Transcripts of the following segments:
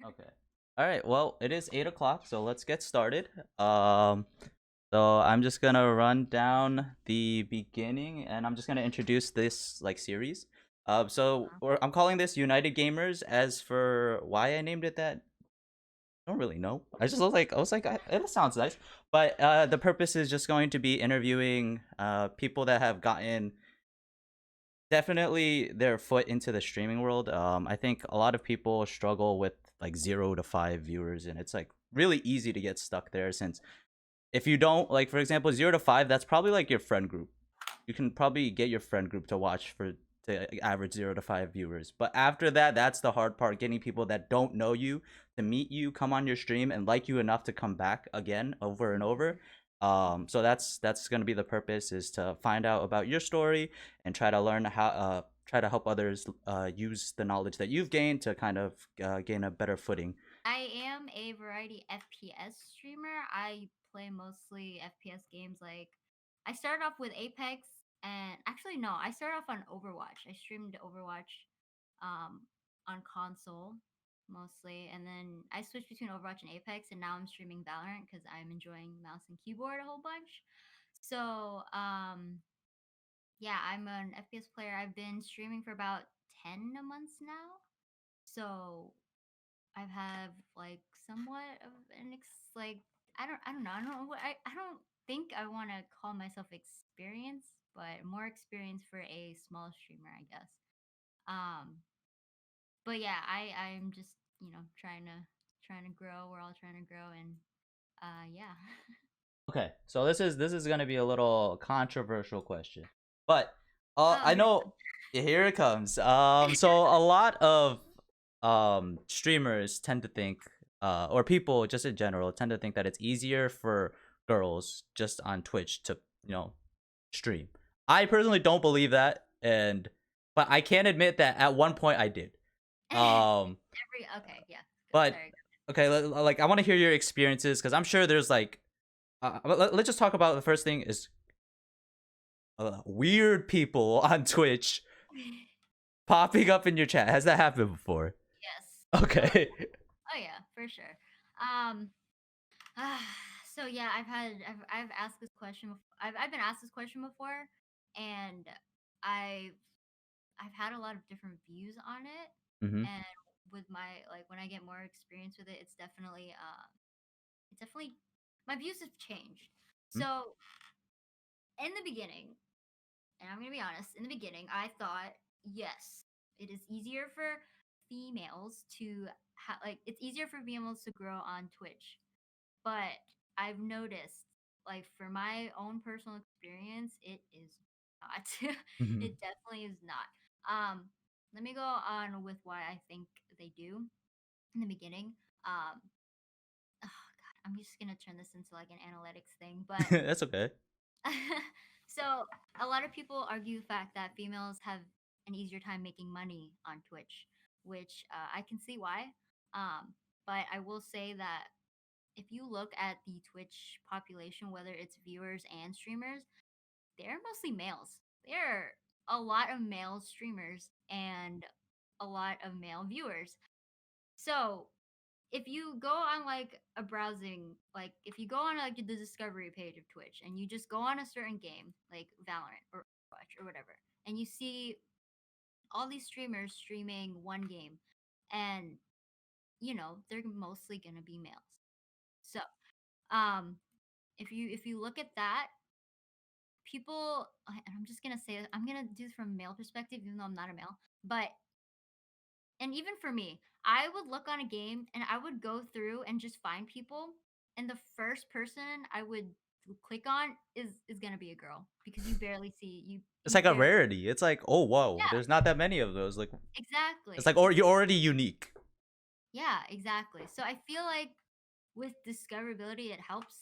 Okay. All right. Well, it is 8 o'clock, so let's get started. Um, so I'm just gonna run down the beginning, and I'm just gonna introduce this like series. I'm calling this United Gamers. As for why I named it that, I don't really know. It sounds nice. But the purpose is just going to be interviewing people that have gotten definitely their foot into the streaming world. I think a lot of people struggle with like 0 to 5 viewers, and it's like really easy to get stuck there. Since if you don't like, for example, 0 to 5, that's probably like your friend group. You can probably get your friend group to watch for to average 0 to 5 viewers. But after that, that's the hard part: getting people that don't know you to meet you, come on your stream, and like you enough to come back again over and over. So that's gonna be the purpose, is to find out about your story and try to learn how try to help others use the knowledge that you've gained to kind of gain a better footing. I am a variety FPS streamer. I play mostly FPS games. Like, I started off with Apex, and actually, no, I started off on Overwatch. I streamed Overwatch um, on console mostly, and then I switched between Overwatch and Apex, and now I'm streaming Valorant because I'm enjoying mouse and keyboard a whole bunch. So, yeah, I'm an FPS player. I've been streaming for about 10 months now. So I've had like somewhat of like I don't think I want to call myself experience, but more experience for a small streamer, I guess. Um, but yeah, I'm just trying to grow. We're all trying to grow, and yeah. Okay, so this is gonna be a little controversial question, but Oh, I here know here it comes. So a lot of streamers tend to think, or people just in general tend to think that it's easier for girls just on Twitch to stream. I personally don't believe that, and but I can admit that at one point I did. Um, every okay, yeah. but Sorry. okay, like I want to hear your experiences because I'm sure there's like let's just talk about the first thing is weird people on Twitch popping up in your chat. Has that happened before? Yes. Oh, Okay. oh yeah, for sure. Um, so yeah, I've asked this question. I've been asked this question before, and I've I've had a lot of different views on it. Mm-hmm. And with my like when I get more experience with it, it's definitely my views have changed. So in the beginning, and I'm gonna be honest, in the beginning, I thought yes, it is easier for females to like it's easier for females to grow on Twitch, but I've noticed, like, for my own personal experience, it is not. Mm-hmm. It definitely is not. Um, Let me go on with why I think they do in the beginning. Um, oh God, I'm just gonna turn this into like an analytics thing, but That's okay. so a lot of people argue the fact that females have an easier time making money on Twitch, which I can see why. But I will say that if you look at the Twitch population, whether it's viewers and streamers, they're mostly males. There are a lot of male streamers and a lot of male viewers. So if you go on like a browsing, like if you go on like the discovery page of Twitch and you just go on a certain game, like Valorant or Overwatch or whatever, and you see all these streamers streaming one game, and they're mostly gonna be males. So um if you look at that, people and I'm just gonna say it, I'm gonna do this from a male perspective, even though I'm not a male. But and even for me, I would look on a game and I would go through and just find people, and the first person I would click on is gonna be a girl because you barely see It's you like a barely rarity. It's like, oh whoa, yeah, there's not that many of those. Like it's exactly. like, or you're already unique. Yeah, exactly. So I feel like with discoverability, it helps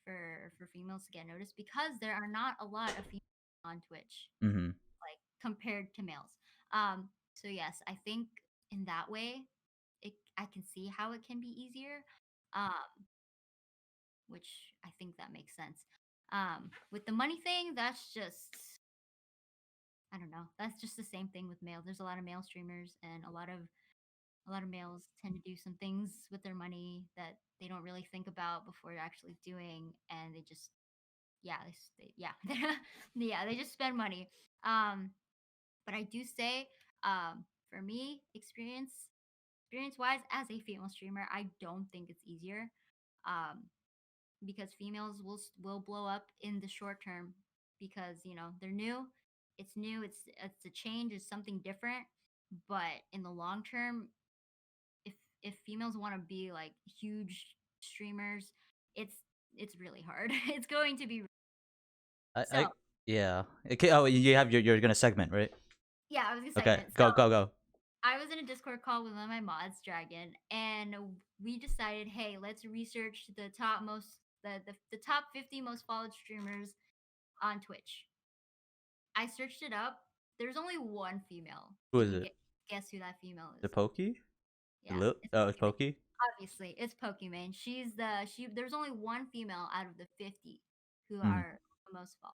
for females to get noticed because there are not a lot of females on Twitch, Mm-hmm. like compared to males. So yes, I think in that way, I can see how it can be easier, um, which I think that makes sense. With the money thing, that's just I don't know. That's just the same thing with males. There's a lot of male streamers and a lot of a lot of males tend to do some things with their money that they don't really think about before actually doing, and they just yeah, yeah, yeah, they just spend money. Um, but I do say, for me, experience wise, as a female streamer, I don't think it's easier. Um, because females will blow up in the short term because they're new. It's new. It's a change. It's something different. But in the long term, if if females want to be like huge streamers, it's it's really hard. It's going to be I so. yeah. Okay. Oh, you have you're gonna segment, right? Yeah, I was gonna Okay, segment. So go go go. I was in a Discord call with one of my mods, Dragon, and we decided, hey, let's research the top 50 most followed streamers on Twitch. I searched it up. There's only one female. Who You is can it? guess who that female The is. Pokey? The Yeah, Lil? it's Oh, it's Pokimane. Pokey. Obviously, it's Pokimane. She. There's only one female out of the 50 who Mm-hmm. are the most followed.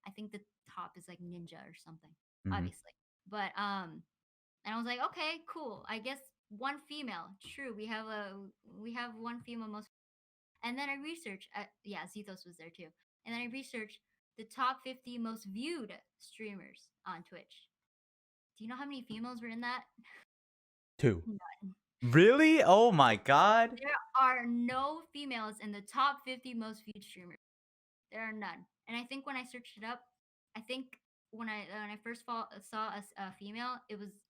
I think the top is like Ninja or something. Mm-hmm. Obviously, but and I was like, okay, cool. I guess one female. True, we have one female most. And then I researched. Yeah, Zethos was there too. And then I researched the top 50 most viewed streamers on Twitch. Do you know how many females were in that? Two. None. Really? Oh my god. There are no females in the top 50 most viewed streamers. There are none. And I think when I searched it up, I think when I first saw a female,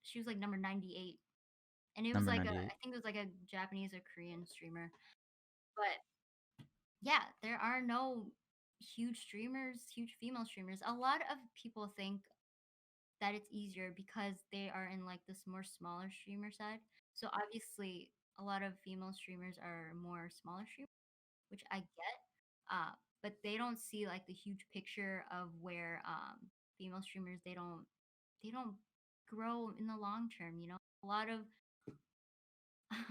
she was like number 98, and it was Number like I 98. think it was like a Japanese or Korean streamer. But yeah, there are no huge streamers, huge female streamers. A lot of people think that it's easier because they are in like this more smaller streamer side. So obviously, a lot of female streamers are more smaller streamers, which I get. But they don't see like the huge picture of where female streamers they don't grow in the long term. A lot of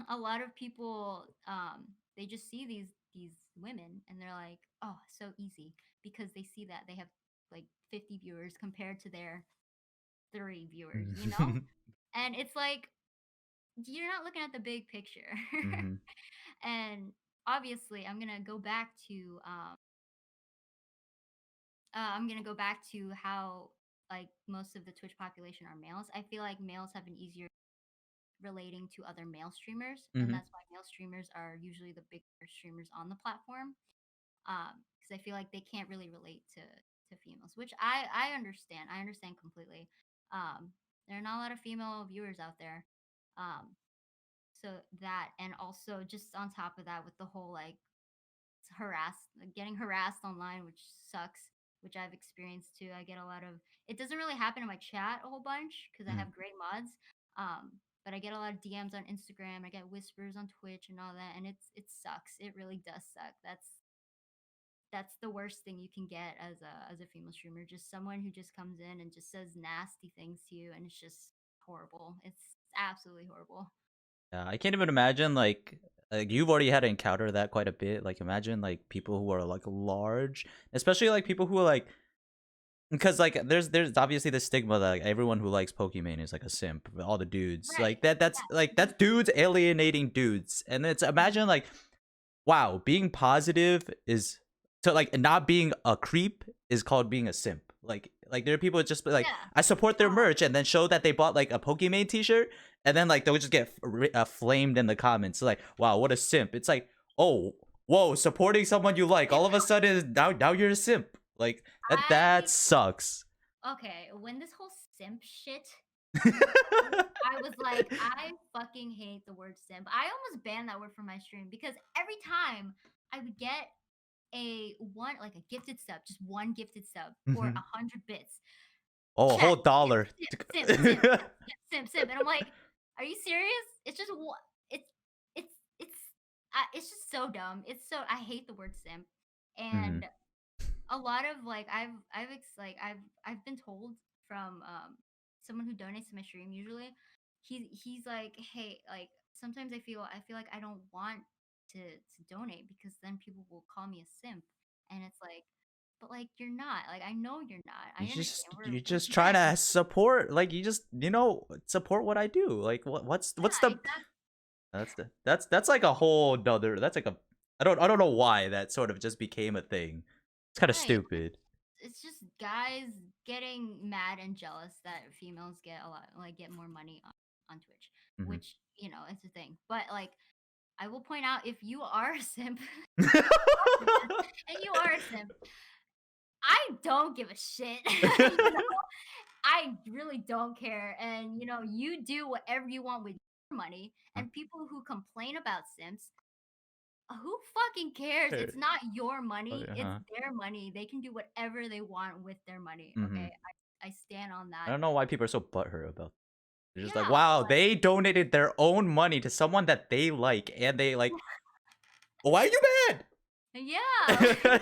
a lot of people they just see these women and they're like, oh, so easy, because they see that they have like 50 viewers compared to their 3 viewers. And it's like you're not looking at the big picture. Mm-hmm. And obviously I'm gonna go back to how like most of the Twitch population are males. I feel like males have an easier relating to other male streamers, and Mm-hmm. that's why male streamers are usually the bigger streamers on the platform. Because I feel like they can't really relate to females, which I understand. I understand completely. There are not a lot of female viewers out there. Um, so that, and also just on top of that, with the whole like getting harassed online, which sucks, which I've experienced too. I get a lot of it. Doesn't really happen in my chat a whole bunch because I Mm-hmm. have great mods. But I get a lot of DMs on Instagram. I get whispers on Twitch and all that, and it sucks. It really does suck. That's the worst thing you can get as a female streamer. Just someone who just comes in and just says nasty things to you, and it's just horrible. It's absolutely horrible. Yeah, I can't even imagine like you've already had to encounter that quite a bit. Like imagine like people who are like large, especially like people who are like because like there's obviously the stigma that like, everyone who likes Pokemon is like a simp. All the dudes Right. like that's like that's dudes alienating dudes, and it's imagine like wow, being positive is so like not being a creep is called being a simp. Like there are people that just be like Yeah. I support their Oh, merch and then show that they bought like a Pokemon T-shirt and then like they'll just get flamed in the comments. Like wow, what a simp! It's like oh whoa, supporting someone you like all of a sudden now you're a simp. Like that I sucks. okay. When this whole simp shit I was like, I fucking hate the word simp. I almost banned that word from my stream because every time I would get like a gifted sub, just one gifted sub for Mhm. 100 bits. Oh, a Chat, whole dollar. simp, and I'm like, are you serious? It's just what it's it's just so dumb. I hate the word simp, Mhm. and a lot of like I've been told from someone who donates to my stream usually. He's like, hey, like sometimes I feel like I don't want to donate because then people will call me a simp, and it's like but like you're not. Like I know you're not. I You understand. just We're you we're just trying to friends. support, like, you just, support what I do. Like, what's Yeah, the exactly. that's like a whole nother, that's like a, I don't know why that sort of just became a thing. It's kind of Right. stupid. It's just guys getting mad and jealous that females get a lot, like get more money on Twitch, Hmm. which is a thing. But like I will point out, if you are a simp and you are a simp, I don't give a shit. I really don't care. And you do whatever you want with your money. And people who complain about simps, who fucking cares? It's not your money, it's Uh-huh. their money. They can do whatever they want with their money. Hmm. Okay. I stand on I that. don't know why people are so butthurt about. They're just like, Yeah, wow, they donated their own money to someone that they like, and they like, why are you mad? yeah.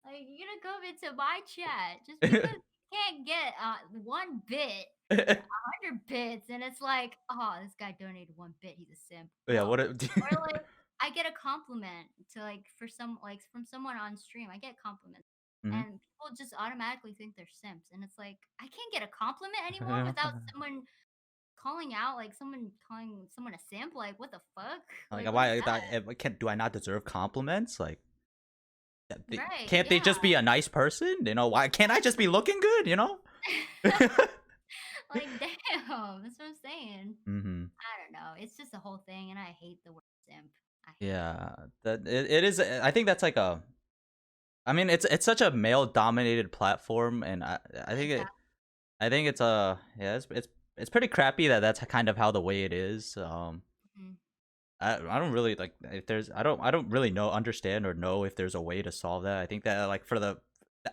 Like you're gonna come into my chat just because you can't get 1 bit or 100 bits, and it's like, oh, this guy donated 1 bit. He's a simp. Yeah, No. what? Or like, I get a compliment to like for some like from someone on stream. I get compliments, Hmm. and people just automatically think they're simps, and it's like I can't get a compliment anymore without someone calling out, like someone calling someone a simp. Like what the fuck? Like, Like what is why? that? Can't, do I not deserve compliments? Like, Right? can't they Yeah. just be a nice person? Why can't I just be looking good? Like, damn, that's what I'm saying. Hmm. I don't know. It's just a whole thing, and I hate the word simp. I hate it. Yeah, it is. I think that's like a. I mean, it's such a male dominated platform, and I think it. Exactly. I think it's yeah, it's pretty crappy that that's kind of how the way it is. Mhm. I don't really like if there's, I don't really understand or know if there's a way to solve that. I think that, like,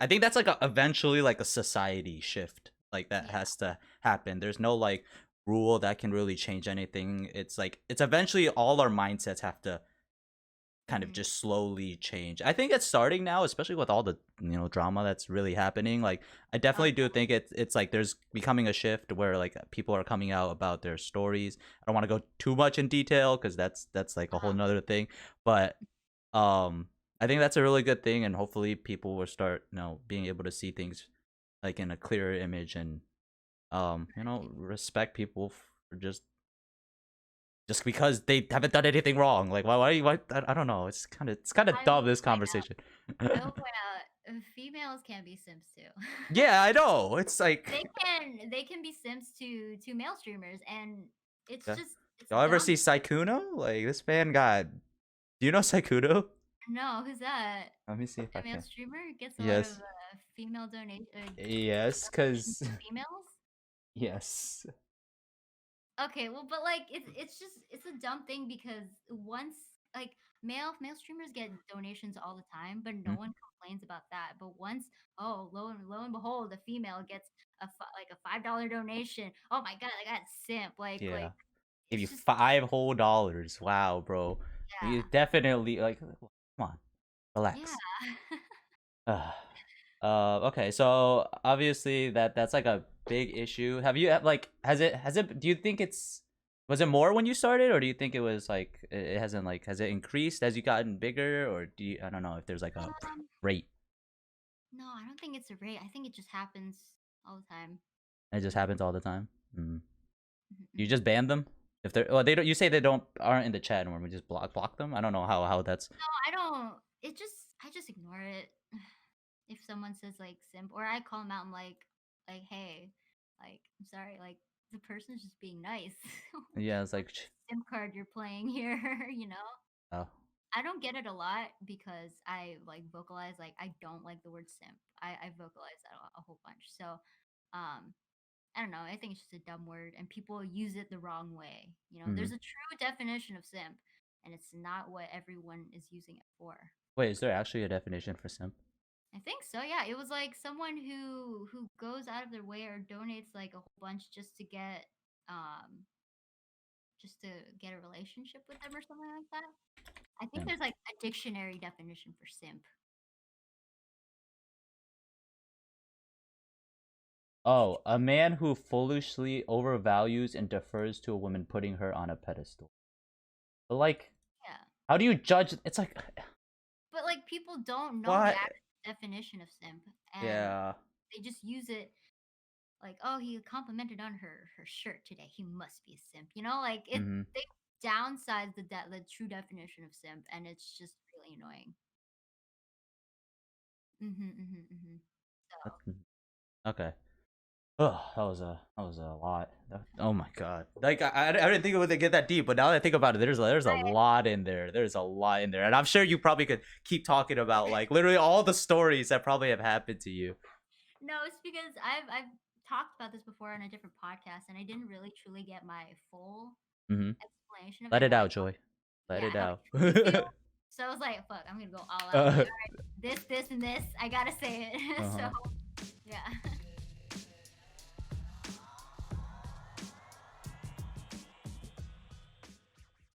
I think that's like eventually like a society shift, like, that Yeah. has to happen. There's no like rule that can really change anything. It's like it's eventually all our mindsets have to kind of Mhm. just slowly change. I think it's starting now, especially with all the drama that's really happening. Like, I Oh, definitely do think it's like there's becoming a shift where like people are coming out about their stories. I don't want to go too much in detail because that's like a whole uh, nother thing. But I think that's a really good thing, and hopefully people will start being able to see things like in a clearer image, and respect people for just because they haven't done anything wrong. Like, why? I don't know. It's kind of I dumb, will this point out. conversation. I will point out. Females can be simps too. Yeah, I know. It's like, they can be simps to male streamers, and it's yeah. just it's Y'all ever dumb. see Saikuno? Like, this man got. Do you know Saikuno? No, who's that? Let me see if A I male can. streamer gets a lot of Yes. female donation Yes, donations cause from females. yes. Okay, well, but like it's a dumb thing because once like male streamers get donations all the time, but no Hmm? one complains about that. But once, oh, lo and behold, a female gets like a $5 donation. Oh my god, I got simp. Like Yeah. Give you it's just $5 whole. Wow, bro. You yeah, definitely like. Come on, yeah. relax. Okay, so obviously that's like a big issue. Have you like has it do you think it's was it more when you started, or do you think it was like it hasn't, like, has it increased as you gotten bigger, or do you, I don't know if there's like a Um, rate. no, I don't think it's a rate. I think it just happens all the time. It just happens all the time. Mm. You Mhm. just ban them if they're, well, they don't, you say they don't aren't in the chat anymore, we just block them. I don't know how that's. No, I don't. I just ignore it. If someone says like simp, or I call them out, I'm like, hey, like, I'm sorry, like the person's just being nice. Yeah, it's like What's the simp card you're playing here? You know? oh. I don't get it a lot because I like vocalize like I don't like the word simp. I vocalize that a whole bunch. So um I don't know. I think it's just a dumb word and people use it the wrong way. Mm. There's a true definition of simp and it's not what everyone is using it for. Wait, is there actually a definition for simp? I think so. Yeah, it was like someone who goes out of their way or donates like a whole bunch um just to get a relationship with them or something like that. I think Simp. there's like a dictionary definition for simp. Oh, a man who foolishly overvalues and defers to a woman, putting her on a pedestal. But like, Yeah. how do you judge? It's like, But like people don't know the what? actual definition of simp, and Yeah. they just use it like, oh, he complimented on her shirt today. He must be a simp. You know, like it. Mm-hmm. They downsize the true definition of simp, and it's just really annoying. So Okay. Oh, that was a lot. Oh my god! Like I didn't think it would get that deep, but now that I think about it, there's a I lot in there. There's a lot in there, and I'm sure you probably could keep talking about like literally all the stories that probably have happened to you. no, it's because I've talked about this before on a different podcast, and I didn't really truly get my full Mm-hmm. explanation of Let it. it How out, it, Joy. Let yeah, it how I out. truly feel. So I was like, fuck, I'm gonna go all out. I'm like, all right, this, and this. I gotta say it. So Uh-huh. yeah.